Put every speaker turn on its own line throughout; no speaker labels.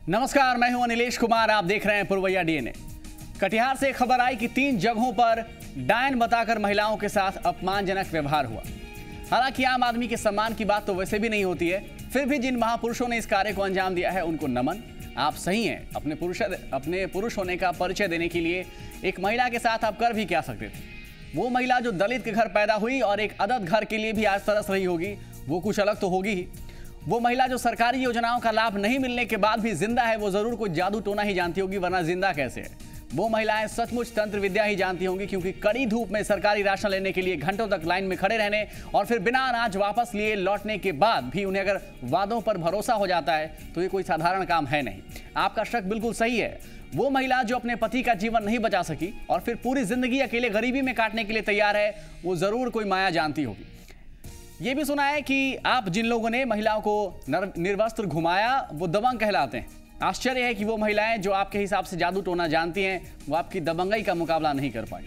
नमस्कार, मैं हूं अनिलेश कुमार। आप देख रहे हैं पुरवैया डीएनए। कटिहार से खबर आई कि 3 जगहों पर डायन बताकर महिलाओं के साथ अपमानजनक व्यवहार हुआ। हालांकि आम आदमी के सम्मान की बात तो वैसे भी नहीं होती है, फिर भी जिन महापुरुषों ने इस कार्य को अंजाम दिया है उनको नमन। आप सही हैं। अपने पुरुष होने का परिचय देने के लिए एक महिला के साथ आप कर भी क्या सकते थे। वो महिला जो दलित के घर पैदा हुई और एक अदद घर के लिए भी आज तरस रही होगी, वो कुछ अलग तो होगी ही। वो महिला जो सरकारी योजनाओं का लाभ नहीं मिलने के बाद भी जिंदा है, वो जरूर कोई जादू टोना ही जानती होगी, वरना जिंदा कैसे है। वो महिलाएं सचमुच तंत्र विद्या ही जानती होंगी, क्योंकि कड़ी धूप में सरकारी राशन लेने के लिए घंटों तक लाइन में खड़े रहने और फिर बिना अनाज वापस लिए लौटने के बाद भी उन्हें अगर वादों पर भरोसा हो जाता है तो ये कोई साधारण काम है नहीं। आपका शक बिल्कुल सही है। वो महिला जो अपने पति का जीवन नहीं बचा सकी और फिर पूरी जिंदगी अकेले गरीबी में काटने के लिए तैयार है, वो जरूर कोई माया जानती होगी। ये भी सुना है कि आप जिन लोगों ने महिलाओं को निर्वस्त्र घुमाया वो दबंग कहलाते हैं। आश्चर्य है कि वो महिलाएं जो आपके हिसाब से जादू टोना जानती हैं, वो आपकी दबंगई का मुकाबला नहीं कर पाई।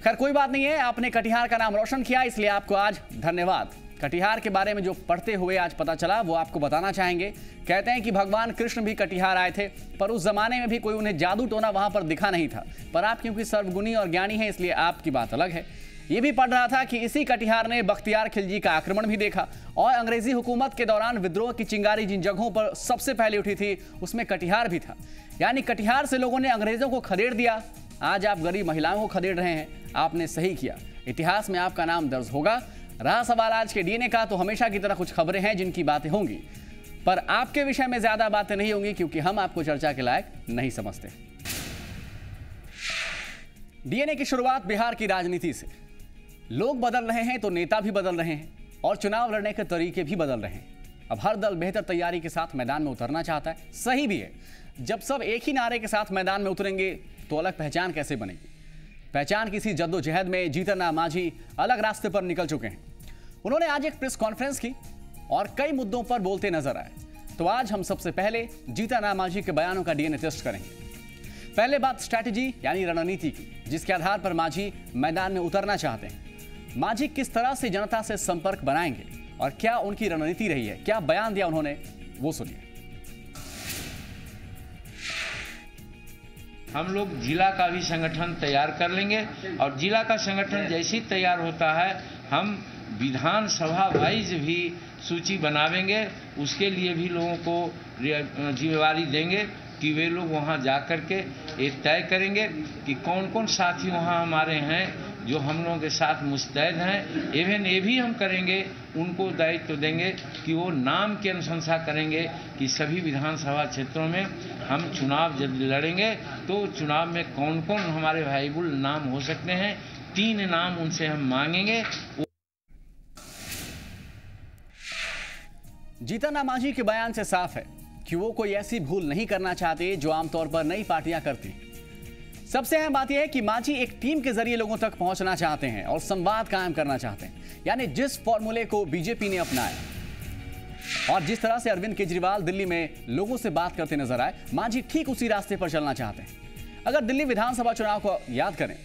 खैर कोई बात नहीं है, आपने कटिहार का नाम रोशन किया, इसलिए आपको आज धन्यवाद। कटिहार के बारे में जो पढ़ते हुए आज पता चला वो आपको बताना चाहेंगे। कहते हैं कि भगवान कृष्ण भी कटिहार आए थे, पर उस जमाने में भी कोई उन्हें जादू टोना वहां पर दिखा नहीं था। पर आप क्योंकि सर्वगुणी और ज्ञानी हैं, इसलिए आपकी बात अलग है। ये भी पढ़ रहा था कि इसी कटिहार ने बख्तियार खिलजी का आक्रमण भी देखा और अंग्रेजी हुकूमत के दौरान विद्रोह की चिंगारी जिन जगहों पर सबसे पहले उठी थी उसमें कटिहार भी था। यानी कटिहार से लोगों ने अंग्रेजों को खदेड़ दिया। आज आप गरीब महिलाओं को खदेड़ रहे हैं। आपने सही किया, इतिहास में आपका नाम दर्ज होगा। रहा सवाल आज के डीएनए का, तो हमेशा की तरह कुछ खबरें हैं जिनकी बातें होंगी, पर आपके विषय में ज्यादा बातें नहीं होंगी, क्योंकि हम आपको चर्चा के लायक नहीं समझते। डीएनए की शुरुआत बिहार की राजनीति से। लोग बदल रहे हैं तो नेता भी बदल रहे हैं और चुनाव लड़ने के तरीके भी बदल रहे हैं। अब हर दल बेहतर तैयारी के साथ मैदान में उतरना चाहता है। सही भी है। जब सब एक ही नारे के साथ मैदान में उतरेंगे तो अलग पहचान कैसे बनेगी। पहचान किसी जद्दोजहद में जीतन राम मांझी अलग रास्ते पर निकल चुके हैं। उन्होंने आज एक प्रेस कॉन्फ्रेंस की और कई मुद्दों पर बोलते नजर आए। तो आज हम सबसे पहले जीतन राम मांझी के बयानों का डीएनए टेस्ट करेंगे। पहले बात स्ट्रैटेजी यानी रणनीति की, जिसके आधार पर मांझी मैदान में उतरना चाहते हैं। मांझी किस तरह से जनता से संपर्क बनाएंगे और क्या उनकी रणनीति रही है, क्या बयान दिया उन्होंने, वो सुनिए।
हम लोग जिला का भी संगठन तैयार कर लेंगे और जिला का संगठन जैसे ही तैयार होता है हम विधानसभा वाइज भी सूची बनावेंगे। उसके लिए भी लोगों को जिम्मेवारी देंगे कि वे लोग वहां जा कर के ये तय करेंगे कि कौन कौन साथी वहां हमारे हैं जो हम लोगों के साथ मुस्तैद हैं। इवन ये भी हम करेंगे, उनको दायित्व देंगे कि वो नाम की अनुशंसा करेंगे कि सभी विधानसभा क्षेत्रों में हम चुनाव जब लड़ेंगे तो चुनाव में कौन कौन हमारे वाइबल नाम हो सकते हैं। 3 नाम उनसे हम मांगेंगे।
जीतन राम मांझी के बयान से साफ है कि वो कोई ऐसी भूल नहीं करना चाहते जो आमतौर पर नई पार्टियां करती। सबसे अहम बात यह है कि मांझी एक टीम के जरिए लोगों तक पहुंचना चाहते हैं और संवाद कायम करना चाहते हैं। यानी जिस फॉर्मूले को बीजेपी ने अपनाया और जिस तरह से अरविंद केजरीवाल दिल्ली में लोगों से बात करते नजर आए, मांझी ठीक उसी रास्ते पर चलना चाहते हैं। अगर दिल्ली विधानसभा चुनाव को याद करें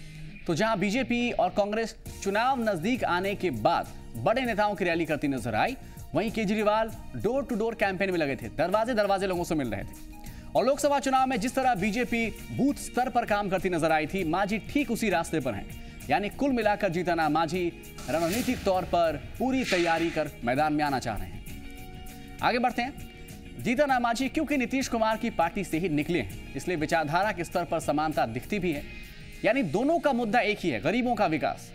तो जहां बीजेपी और कांग्रेस चुनाव नजदीक आने के बाद बड़े नेताओं की रैली करती नजर आई, वहीं Kejriwal door to door campaign में लगे थे, दरवाजे दरवाजे लोगों से मिल रहे थे। और लोकसभा चुनाव में जिस तरह बीजेपी बूथ स्तर पर काम करती नजर आई थी, मांझी ठीक उसी रास्ते पर हैं। यानी कुल मिलाकर जीतन राम मांझी रणनीतिक तौर पर पूरी तैयारी कर मैदान में आना चाह रहे हैं। आगे बढ़ते हैं। जीतन राम मांझी क्योंकि नीतीश कुमार की पार्टी से ही निकले हैं, इसलिए विचारधारा के स्तर पर समानता दिखती भी है। यानी दोनों का मुद्दा एक ही है, गरीबों का विकास।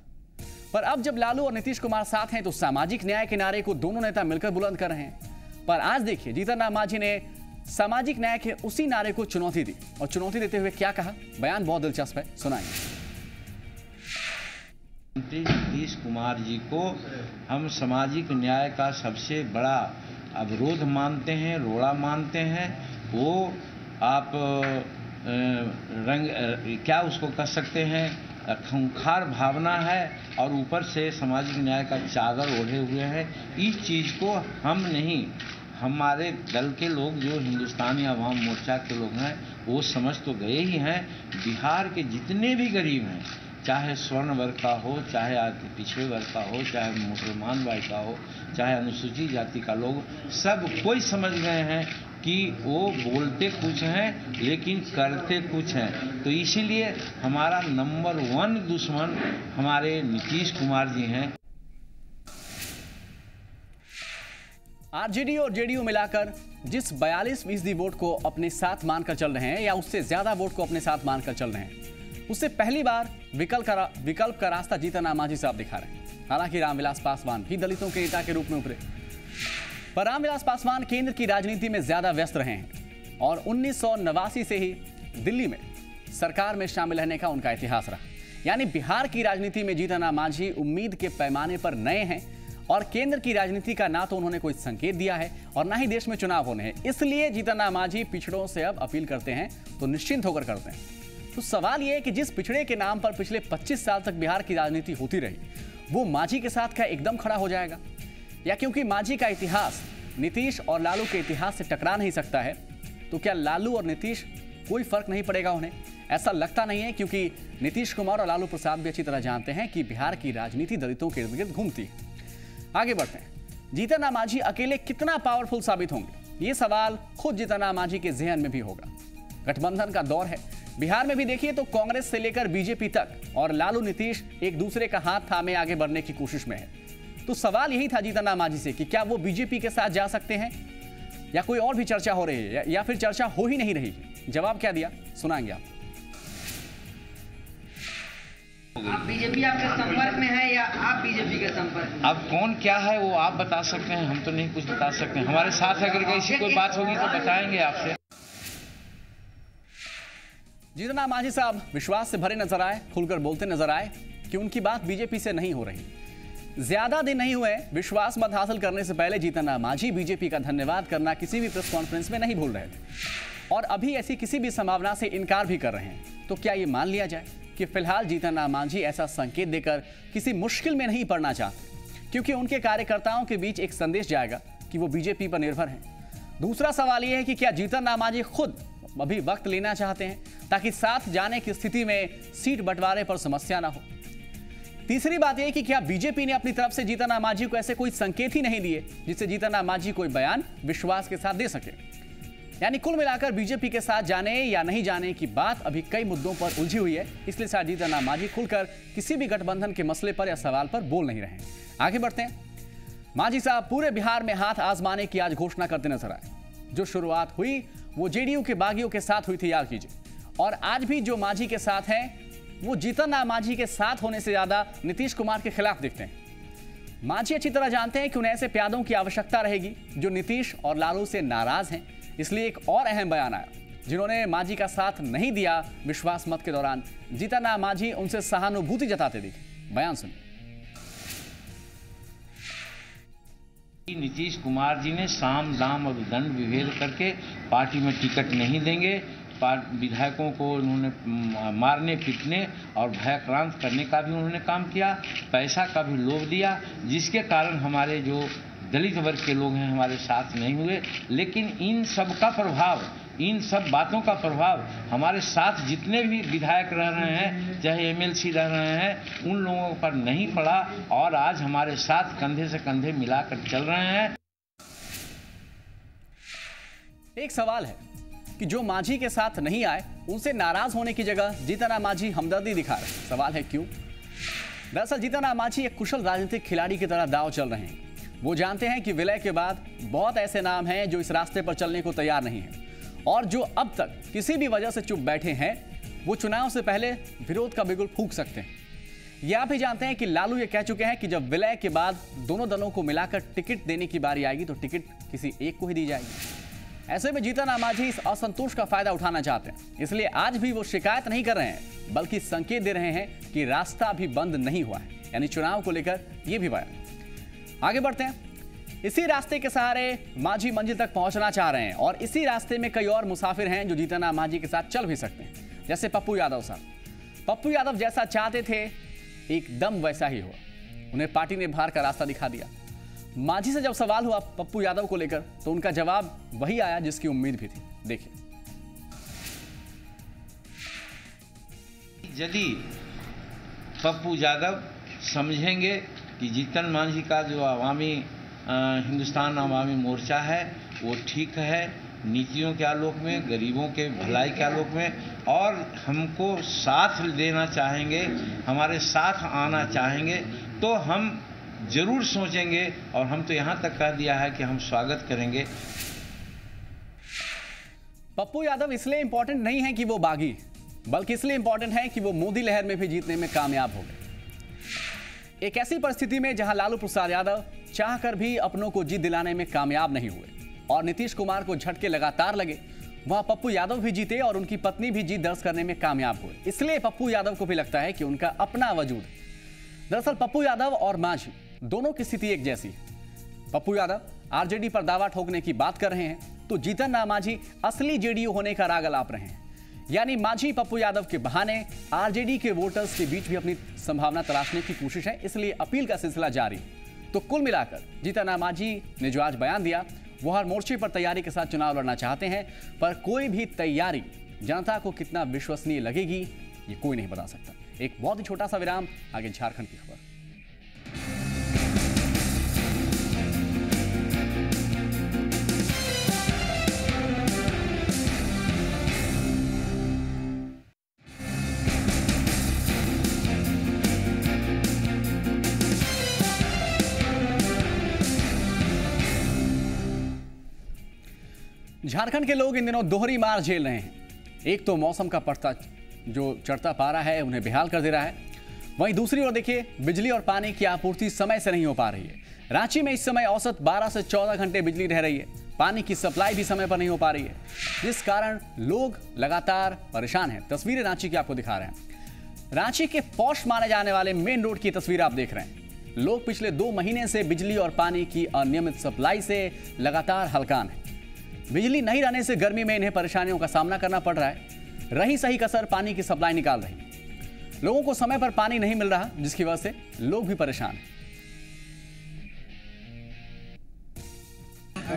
पर अब जब लालू और नीतीश कुमार साथ हैं तो सामाजिक न्याय के नारे को दोनों नेता मिलकर बुलंद कर रहे हैं। पर आज देखिए, जीतन राम मांझी ने सामाजिक न्याय के उसी नारे को चुनौती दी और चुनौती देते हुए क्या कहा, बयान बहुत दिलचस्प है, सुनाएंगे।
नीतीश कुमार जी को हम सामाजिक न्याय का सबसे बड़ा अवरोध मानते हैं, रोड़ा मानते हैं। वो आप क्या उसको कह सकते हैं, खूंखार भावना है और ऊपर से सामाजिक न्याय का चादर ओढ़े हुए हैं। इस चीज़ को हम नहीं, हमारे दल के लोग जो हिंदुस्तानी अवाम मोर्चा के लोग हैं वो समझ तो गए ही हैं। बिहार के जितने भी गरीब हैं, चाहे स्वर्ण वर्ग का हो, चाहे पिछड़े वर्ग का हो, चाहे मुसलमान वर्ग का हो, चाहे अनुसूचित जाति का लोग, सब कोई समझ गए हैं कि वो बोलते कुछ हैं लेकिन करते कुछ हैं। तो इसीलिए हमारा नंबर 1 दुश्मन हमारे नीतीश कुमार जी हैं।
आरजेडी और जेडीयू मिलाकर जिस 42% वोट को अपने साथ मानकर चल रहे हैं या उससे ज्यादा वोट को अपने साथ मानकर चल रहे हैं, उससे पहली बार विकल्प का रास्ता जीतन राम मांझी साहब दिखा रहे हैं। हालांकि रामविलास पासवान भी दलितों के नेता के रूप में उभरे, पर रामविलास पासवान केंद्र की राजनीति में ज्यादा व्यस्त रहे हैं और 1989 से ही दिल्ली में सरकार में शामिल रहने का उनका इतिहास रहा। यानी बिहार की राजनीति में जीतन राम मांझी उम्मीद के पैमाने पर नए हैं और केंद्र की राजनीति का ना तो उन्होंने कोई संकेत दिया है और ना ही देश में चुनाव होने हैं। इसलिए जीतन राम मांझी पिछड़ों से अब अपील करते हैं तो निश्चिंत होकर करते हैं। तो सवाल यह है कि जिस पिछड़े के नाम पर पिछले 25 साल तक बिहार की राजनीति होती रही, वो मांझी के साथ क्या एकदम खड़ा हो जाएगा? या क्योंकि मांझी का इतिहास नीतीश और लालू के इतिहास से टकरा नहीं सकता है, तो क्या लालू और नीतीश कोई फर्क नहीं पड़ेगा उन्हें? ऐसा लगता नहीं है, क्योंकि नीतीश कुमार और लालू प्रसाद भी अच्छी तरह जानते हैं कि बिहार की राजनीति दलितों के इर्द गिर्द घूमती है। आगे बढ़ते हैं। जीतन राम मांझी अकेले कितना पावरफुल साबित होंगे, ये सवाल खुद जीतन राम मांझी के जहन में भी होगा। गठबंधन का दौर है बिहार में भी। देखिए तो कांग्रेस से लेकर बीजेपी तक और लालू नीतीश एक दूसरे का हाथ थामे आगे बढ़ने की कोशिश में है। तो सवाल यही था जीतन राम मांझी से कि क्या वो बीजेपी के साथ जा सकते हैं या कोई और भी चर्चा हो रही है या फिर चर्चा हो ही नहीं रही। जवाब क्या दिया सुनाएंगे आप।
बीजेपी आपके संपर्क में है या आप बीजेपी के संपर्क में?
अब कौन क्या है वो आप बता सकते हैं, हम तो नहीं कुछ बता सकते हैं। हमारे साथ अगर ऐसी कोई बात होगी तो बताएंगे आपसे।
जीतन राम मांझी साहब विश्वास से भरे नजर आए, खुलकर बोलते नजर आए कि उनकी बात बीजेपी से नहीं हो रही। ज्यादा दिन नहीं हुए विश्वास मत हासिल करने से पहले जीतन राम मांझी बीजेपी का धन्यवाद करना किसी भी प्रेस कॉन्फ्रेंस में नहीं भूल रहे थे और अभी ऐसी किसी भी संभावना से इनकार भी कर रहे हैं। तो क्या ये मान लिया जाए कि फिलहाल जीतन राम मांझी ऐसा संकेत देकर किसी मुश्किल में नहीं पड़ना चाहते, क्योंकि उनके कार्यकर्ताओं के बीच एक संदेश जाएगा कि वो बीजेपी पर निर्भर हैं। दूसरा सवाल यह है कि क्या जीतन राम मांझी खुद अभी वक्त लेना चाहते हैं ताकि साथ जाने की स्थिति में सीट बंटवारे पर समस्या ना हो। तीसरी बात यह कि क्या बीजेपी ने अपनी तरफ से जीतन राम मांझी को ऐसे कोई संकेत ही नहीं दिए जिससे जीतन राम मांझी कोई बयान विश्वास के साथ दे सके। यानी कुल मिलाकर बीजेपी के साथ जाने या नहीं जाने की बात अभी कई मुद्दों पर उलझी हुई है। इसलिए शायद जीतन राम मांझी खुलकर किसी भी गठबंधन के मसले पर या सवाल पर बोल नहीं रहे। आगे बढ़ते हैं। मांझी साहब पूरे बिहार में हाथ आजमाने की आज घोषणा करते नजर आए। जो शुरुआत हुई वो जेडीयू के बागियों के साथ हुई थी, याद कीजिए, और आज भी जो मांझी के साथ हैं वो जीतन राम मांझी के साथ होने से ज्यादा नीतीश कुमार के खिलाफ दिखते हैं। मांझी अच्छी तरह जानते हैं कि उन्हें ऐसे प्यादों की आवश्यकता रहेगी जो नीतीश और लालू से नाराज हैं। इसलिए एक और अहम बयान आया, जिन्होंने मांझी का साथ नहीं दिया विश्वास मत के दौरान, जीतन राम मांझी उनसे सहानुभूति जताते दिखे। बयान सुनिए।
नीतीश कुमार जी ने साम दाम और दंड विभेद करके पार्टी में टिकट नहीं देंगे। विधायकों को उन्होंने मारने पीटने और भयक्रांत करने का भी उन्होंने काम किया, पैसा का भी लोभ दिया, जिसके कारण हमारे जो दलित वर्ग के लोग हैं हमारे साथ नहीं हुए। लेकिन इन सब का प्रभाव, इन सब बातों का प्रभाव हमारे साथ जितने भी विधायक रह रहे हैं, चाहे एमएलसी रह रहे हैं, उन लोगों पर नहीं पड़ा और आज हमारे साथ कंधे से कंधे मिलाकर चल रहे हैं।
एक सवाल है कि जो मांझी के साथ नहीं आए उनसे नाराज होने की जगह जीतन राम मांझी हमदर्दी दिखा रहे हैं। सवाल है क्यों? दरअसल जीतन राम मांझी एक कुशल राजनीतिक खिलाड़ी की तरह दांव चल रहे हैं। वो जानते हैं कि विलय के बाद बहुत ऐसे नाम हैं जो इस रास्ते पर चलने को तैयार नहीं हैं और जो अब तक किसी भी वजह से चुप बैठे हैं, वो चुनाव से पहले विरोध का बिगुल फूंक सकते हैं। ये आप ही जानते हैं कि लालू ये कह चुके हैं कि जब विलय के बाद दोनों दलों को मिलाकर टिकट देने की बारी आएगी तो टिकट किसी एक को ही दी जाएगी। ऐसे में जीतन राम मांझी इस असंतोष का फायदा उठाना चाहते हैं। इसलिए आज भी वो शिकायत नहीं कर रहे हैं, बल्कि संकेत दे रहे हैं कि रास्ता अभी बंद नहीं हुआ है, यानी चुनाव को लेकर यह भी बयान। आगे बढ़ते हैं। इसी रास्ते के सहारे मांझी मंजिल तक पहुंचना चाह रहे हैं और इसी रास्ते में कई और मुसाफिर हैं जो जीतन राम मांझी के साथ चल भी सकते हैं, जैसे पप्पू यादव साहब। पप्पू यादव जैसा चाहते थे एकदम वैसा ही हुआ। उन्हें पार्टी ने बाहर का रास्ता दिखा दिया। मांझी से जब सवाल हुआ पप्पू यादव को लेकर तो उनका जवाब वही आया जिसकी उम्मीद भी थी। देखिए।
यदि पप्पू यादव समझेंगे कि जीतन मांझी का जो अवामी हिंदुस्तान अवामी मोर्चा है वो ठीक है, नीतियों के आलोक में, गरीबों के भलाई के आलोक में, और हमको साथ देना चाहेंगे, हमारे साथ आना चाहेंगे, तो हम जरूर सोचेंगे। और हम तो यहाँ तक कह दिया है कि हम स्वागत करेंगे।
पप्पू यादव इसलिए इंपॉर्टेंट नहीं है कि वो बागी, बल्कि इसलिए इंपॉर्टेंट है कि वो मोदी लहर में भी जीतने में कामयाब हो गए। एक ऐसी परिस्थिति में जहां लालू प्रसाद यादव चाहकर भी अपनों को जीत दिलाने में कामयाब नहीं हुए और नीतीश कुमार को झटके लगातार लगे, वहां पप्पू यादव भी जीते और उनकी पत्नी भी जीत दर्ज करने में कामयाब हुए। इसलिए पप्पू यादव को भी लगता है कि उनका अपना वजूद है। दरअसल पप्पू यादव और मांझी दोनों की स्थिति एक जैसी है। पप्पू यादव आरजेडी पर दावा ठोकने की बात कर रहे हैं, तो जीतन राम मांझी असली जेडीयू होने का राग अलाप रहे हैं। यानी मांझी पप्पू यादव के बहाने आरजेडी के वोटर्स के बीच भी अपनी संभावना तलाशने की कोशिश है, इसलिए अपील का सिलसिला जारी। तो कुल मिलाकर जीतन राम मांझी ने जो आज बयान दिया, वो हर मोर्चे पर तैयारी के साथ चुनाव लड़ना चाहते हैं, पर कोई भी तैयारी जनता को कितना विश्वसनीय लगेगी ये कोई नहीं बता सकता। एक बहुत ही छोटा सा विराम, आगे झारखंड की खबर। झारखंड के लोग इन दिनों दोहरी मार झेल रहे हैं। एक तो मौसम का पड़ता जो चढ़ता पारा है उन्हें बेहाल कर दे रहा है, वहीं दूसरी ओर देखिए बिजली और पानी की आपूर्ति समय से नहीं हो पा रही है। रांची में इस समय औसत 12 से 14 घंटे बिजली रह रही है, पानी की सप्लाई भी समय पर नहीं हो पा रही है, जिस कारण लोग लगातार परेशान हैं। तस्वीरें रांची की आपको दिखा रहे हैं। रांची के पॉश माने जाने वाले मेन रोड की तस्वीर आप देख रहे हैं। लोग पिछले 2 महीने से बिजली और पानी की अनियमित सप्लाई से लगातार हलकान है। बिजली नहीं रहने से गर्मी में इन्हें परेशानियों का सामना करना पड़ रहा है। रही सही कसर पानी की सप्लाई निकाल रही। लोगों को समय पर पानी नहीं मिल रहा, जिसकी वजह से लोग भी परेशान हैं।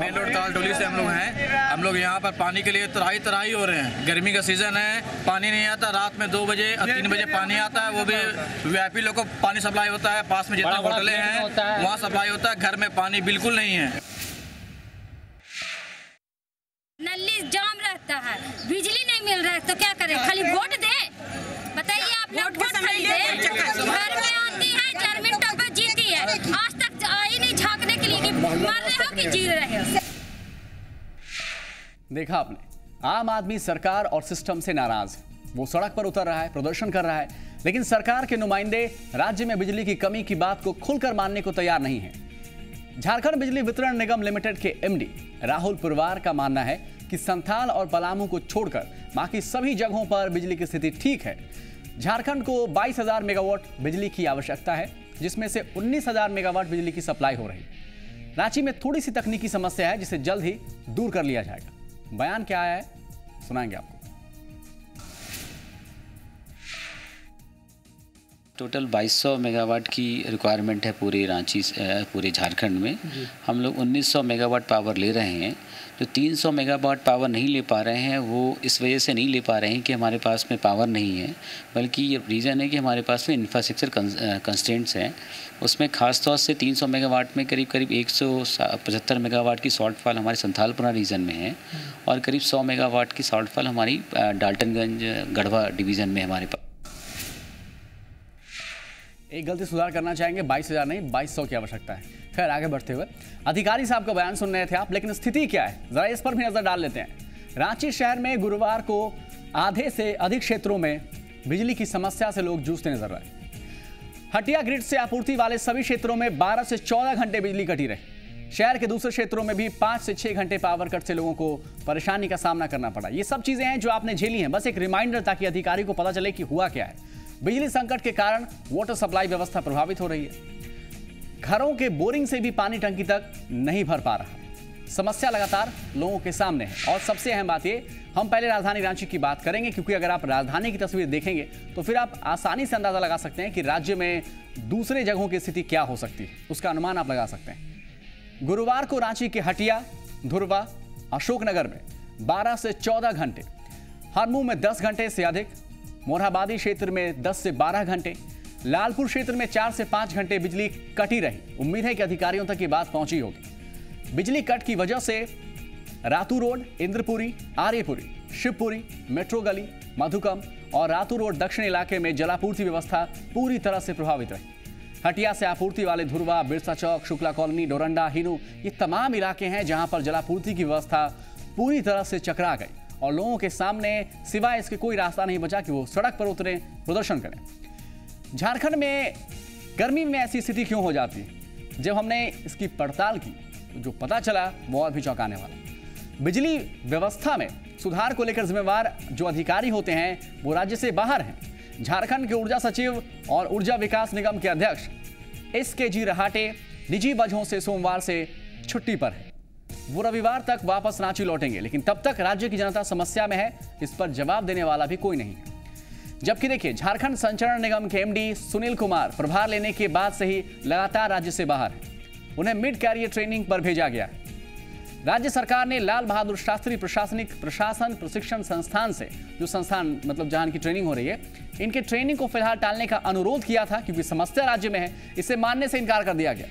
मेन रोड तालटोली से हम लोग हैं। हम लोग यहाँ पर पानी के लिए तराई हो रहे हैं। गर्मी का सीजन है, पानी नहीं आता। रात में 2 बजे और 3 बजे पानी आता है, वो भी वीआईपी लोग को पानी सप्लाई होता है। पास में जितना होटलें हैं वहाँ सप्लाई होता है, घर में पानी बिल्कुल नहीं है।
नली जाम रहता है, बिजली नहीं मिल रहा है, तो क्या करें? खाली वोट दे? बताइए, आप वोट खाली दे? घर में आती है, 4 मिनट बाद जीती है, आज तक आई नहीं झांकने के लिए कि मर रहे हो कि जी रहे हो।
देखा आपने, आम आदमी सरकार और सिस्टम से नाराज है। वो सड़क पर उतर रहा है, प्रदर्शन कर रहा है, लेकिन सरकार के नुमाइंदे राज्य में बिजली की कमी की बात को खुलकर मानने को तैयार नहीं है। झारखंड बिजली वितरण निगम लिमिटेड के एमडी राहुल पुरवार का मानना है कि संथाल और पलामू को छोड़कर बाकी सभी जगहों पर बिजली की स्थिति ठीक है। झारखंड को 22,000 मेगावाट बिजली की आवश्यकता है, जिसमें से 19,000 मेगावाट बिजली की सप्लाई हो रही है। रांची में थोड़ी सी तकनीकी समस्या है, जिसे जल्द ही दूर कर लिया जाएगा। बयान क्या आया है सुनाएंगे आपको।
टोटल 2200 मेगावाट की रिक्वायरमेंट है पूरे रांची पूरे झारखंड में। हम लोग 1900 मेगावाट पावर ले रहे हैं। जो 300 मेगावाट पावर नहीं ले पा रहे हैं वो इस वजह से नहीं ले पा रहे हैं कि हमारे पास में पावर नहीं है, बल्कि ये रीज़न है कि हमारे पास में इंफ्रास्ट्रक्चर कंस्ट्रेंट्स हैं। उसमें ख़ास तौर से 300 मेगावाट में करीब 175 मेगावाट की शॉर्टफॉल हमारे संथालपुरा रीजन में है और करीब 100 मेगावाट की शॉर्टफॉल हमारी डाल्टनगंज गढ़वा डिवीज़न में हमारे पास।
एक गलती सुधार करना चाहेंगे, 22,000 नहीं 2200 की आवश्यकता है। खैर आगे बढ़ते हुए अधिकारी साहब का बयान सुन रहे थे आप, लेकिन स्थिति क्या है जरा इस पर भी नजर डाल लेते हैं। रांची शहर में गुरुवार को आधे से अधिक क्षेत्रों में बिजली की समस्या से लोग जूझते नजर आए। हटिया ग्रिड से आपूर्ति वाले सभी क्षेत्रों में 12 से 14 घंटे बिजली कटी रही। शहर के दूसरे क्षेत्रों में भी 5 से 6 घंटे पावर कट से लोगों को परेशानी का सामना करना पड़ा। ये सब चीजें हैं जो आपने झेली हैं, बस एक रिमाइंडर ताकि अधिकारी को पता चले कि हुआ क्या है। बिजली संकट के कारण वाटर सप्लाई व्यवस्था प्रभावित हो रही है। घरों के बोरिंग से भी पानी टंकी तक नहीं भर पा रहा। समस्या लगातार लोगों के सामने है और सबसे अहम बात ये, हम पहले राजधानी रांची की बात करेंगे, क्योंकि अगर आप राजधानी की तस्वीर देखेंगे तो फिर आप आसानी से अंदाजा लगा सकते हैं कि राज्य में दूसरे जगहों की स्थिति क्या हो सकती है, उसका अनुमान आप लगा सकते हैं। गुरुवार को रांची के हटिया, धुरवा, अशोकनगर में 12 से 14 घंटे, हरमू में 10 घंटे से अधिक, मोरहाबादी क्षेत्र में 10 से 12 घंटे, लालपुर क्षेत्र में 4 से 5 घंटे बिजली कटी रही। उम्मीद है कि अधिकारियों तक ये बात पहुंची होगी। बिजली कट की वजह से रातू रोड, इंद्रपुरी, आर्यपुरी, शिवपुरी, मेट्रो गली, मधुकम और रातू रोड दक्षिण इलाके में जलापूर्ति व्यवस्था पूरी तरह से प्रभावित रही। हटिया से आपूर्ति वाले धुरवा, बिरसा चौक, शुक्ला कॉलोनी, डोरंडा, हिनू, ये तमाम इलाके हैं जहां पर जलापूर्ति की व्यवस्था पूरी तरह से चकरा गई और लोगों के सामने सिवाय इसके कोई रास्ता नहीं बचा कि वो सड़क पर उतरे, प्रदर्शन करें। झारखंड में गर्मी में ऐसी स्थिति क्यों हो जाती है? जब हमने इसकी पड़ताल की तो जो पता चला वो और भी चौंकाने वाला। बिजली व्यवस्था में सुधार को लेकर जिम्मेवार जो अधिकारी होते हैं वो राज्य से बाहर हैं। झारखंड के ऊर्जा सचिव और ऊर्जा विकास निगम के अध्यक्ष SKG रहाटे निजी वजहों से सोमवार से छुट्टी पर है। वो रविवार तक वापस रांची लौटेंगे, लेकिन तब तक राज्य की जनता समस्या में है, इस पर जवाब देने वाला भी कोई नहीं है। जबकि देखिए, झारखंड संचरण निगम के MD सुनील कुमार प्रभार लेने के बाद से ही लगातार राज्य से बाहर हैं। उन्हें मिड कैरियर ट्रेनिंग पर भेजा गया है। राज्य सरकार ने लाल बहादुर शास्त्री प्रशासनिक प्रशासन प्रशिक्षण संस्थान से, जो संस्थान मतलब जहां की ट्रेनिंग हो रही है, इनके ट्रेनिंग को फिलहाल टालने का अनुरोध किया था क्योंकि समस्या राज्य में है। इसे मानने से इनकार कर दिया गया।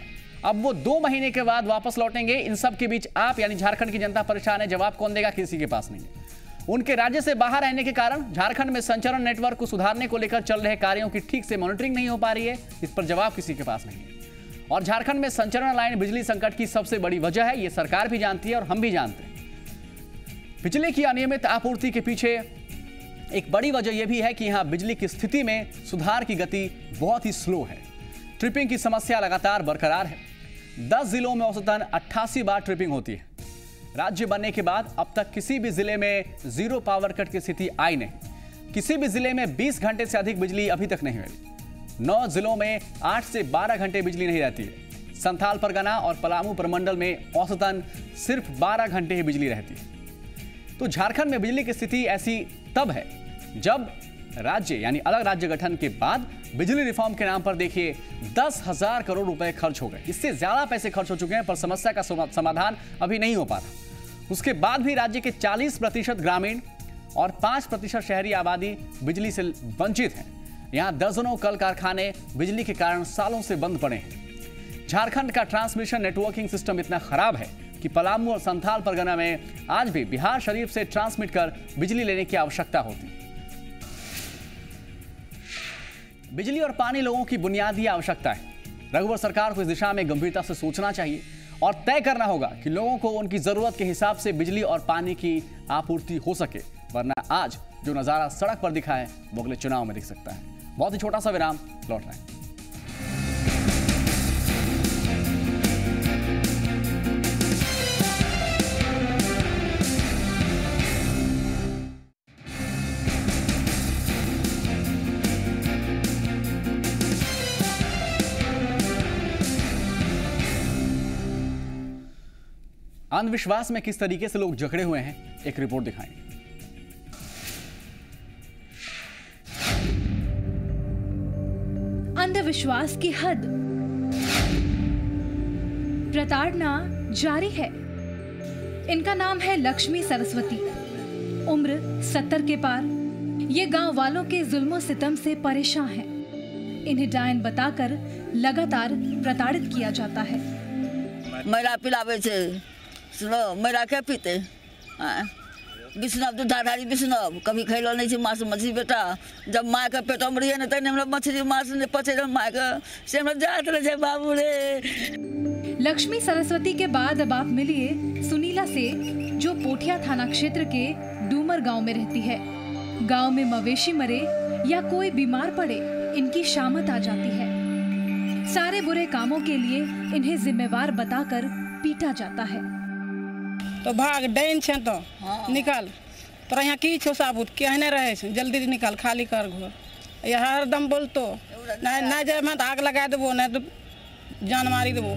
अब वो 2 महीने के बाद वापस लौटेंगे। इन सब के बीच आप यानी झारखंड की जनता परेशान है। जवाब कौन देगा? किसी के पास नहीं है। उनके राज्य से बाहर रहने के कारण झारखंड में संचरण नेटवर्क को सुधारने को लेकर चल रहे कार्यों की ठीक से मॉनिटरिंग नहीं हो पा रही है। इस पर जवाब किसी के पास नहीं है। और झारखंड में संचरण लाइन बिजली संकट की सबसे बड़ी वजह है, ये सरकार भी जानती है और हम भी जानते हैं। बिजली की अनियमित आपूर्ति के पीछे एक बड़ी वजह यह भी है कि यहां बिजली की स्थिति में सुधार की गति बहुत ही स्लो है। ट्रिपिंग की समस्या लगातार बरकरार है। 10 जिलों में औसतन 88 बार ट्रिपिंग होती है। राज्य बनने के बाद अब तक किसी भी जिले में जीरो पावर कट की स्थिति आई नहीं। किसी भी जिले में 20 घंटे से अधिक बिजली अभी तक नहीं मिली। 9 जिलों में 8 से 12 घंटे बिजली नहीं रहती है। संथाल परगना और पलामू प्रमंडल में औसतन सिर्फ 12 घंटे ही बिजली रहती है। तो झारखंड में बिजली की स्थिति ऐसी तब है जब राज्य यानी अलग राज्य गठन के बाद बिजली रिफॉर्म के नाम पर देखिए 10,000 करोड़ रुपए खर्च हो गए। इससे ज्यादा पैसे खर्च हो चुके हैं, पर समस्या का समाधान अभी नहीं हो पा रहा। उसके बाद भी राज्य के 40% ग्रामीण और 5% शहरी आबादी बिजली से वंचित है। यहाँ दर्जनों कल कारखाने बिजली के कारण सालों से बंद पड़े हैं। झारखंड का ट्रांसमिशन नेटवर्किंग सिस्टम इतना खराब है कि पलामू और संथाल परगना में आज भी बिहार शरीफ से ट्रांसमिट कर बिजली लेने की आवश्यकता होती है। बिजली और पानी लोगों की बुनियादी आवश्यकता है। रघुवर सरकार को इस दिशा में गंभीरता से सोचना चाहिए और तय करना होगा कि लोगों को उनकी जरूरत के हिसाब से बिजली और पानी की आपूर्ति हो सके, वरना आज जो नजारा सड़क पर दिखा है वो अगले चुनाव में दिख सकता है। बहुत ही छोटा सा विराम, लौट रहे हैं। अंधविश्वास में किस तरीके से लोग जकड़े हुए हैं, एक रिपोर्ट दिखाएंगे।
अंधविश्वास की हद, प्रताड़ना जारी है। इनका नाम है लक्ष्मी सरस्वती। उम्र 70 के पार। ये गांव वालों के जुल्मों सितम से परेशान हैं। इन्हें डायन बताकर लगातार प्रताड़ित किया जाता है।
मैला पिलावे छे, सुनो मैला के पीते विष्णव दूधाधारी विष्णव कभी खैलो नहीं छे मांस मछली बेटा। जब माँ के पेट में रही है तने हमरा मछली मांस ने पचे माँ के से हमरा जात रहे बाबू रे।
लक्ष्मी सरस्वती के बाद अब आप मिलिए सुनीला से, जो पोठिया थाना क्षेत्र के डूमर गांव में रहती है। गांव में मवेशी मरे या कोई बीमार पड़े, इनकी शामत आ जाती है। सारे बुरे कामों के लिए इन्हें जिम्मेवार बताकर पीटा जाता है।
तो भाग डैन छे तो निकाल, तोरा यहाँ की छो साबुत कहने रहे छे, जल्दी निकाल, खाली कर घर। यहाँ हरदम बोलतो ना जाए मैं आग लगा देबो, नहीं तो जान मारी देबो।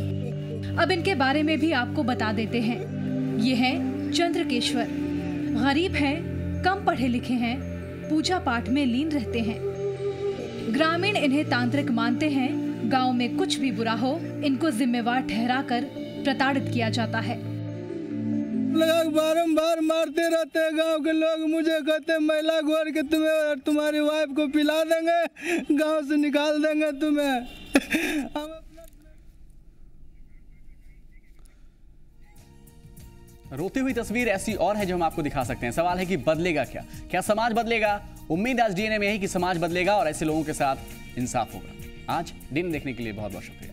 अब इनके बारे में भी आपको बता देते हैं। ये हैं चंद्रकेश्वर। गरीब हैं, कम पढ़े लिखे हैं, पूजा पाठ में लीन रहते हैं। ग्रामीण इन्हें तांत्रिक मानते हैं। गांव में कुछ भी बुरा हो, इनको जिम्मेवार ठहराकर प्रताड़ित किया जाता है।
लोग बारंबार मारते रहते हैं। गांव के लोग मुझे कहते महिला घोर के तुम्हें और तुम्हारी वाइफ को पिला देंगे, गांव से निकाल देंगे तुम्हें।
रोती हुई तस्वीर ऐसी और है जो हम आपको दिखा सकते हैं। सवाल है कि बदलेगा क्या समाज बदलेगा? उम्मीद आज डीएनए में यही कि समाज बदलेगा और ऐसे लोगों के साथ इंसाफ होगा। आज दिन देखने के लिए बहुत बहुत शुक्रिया।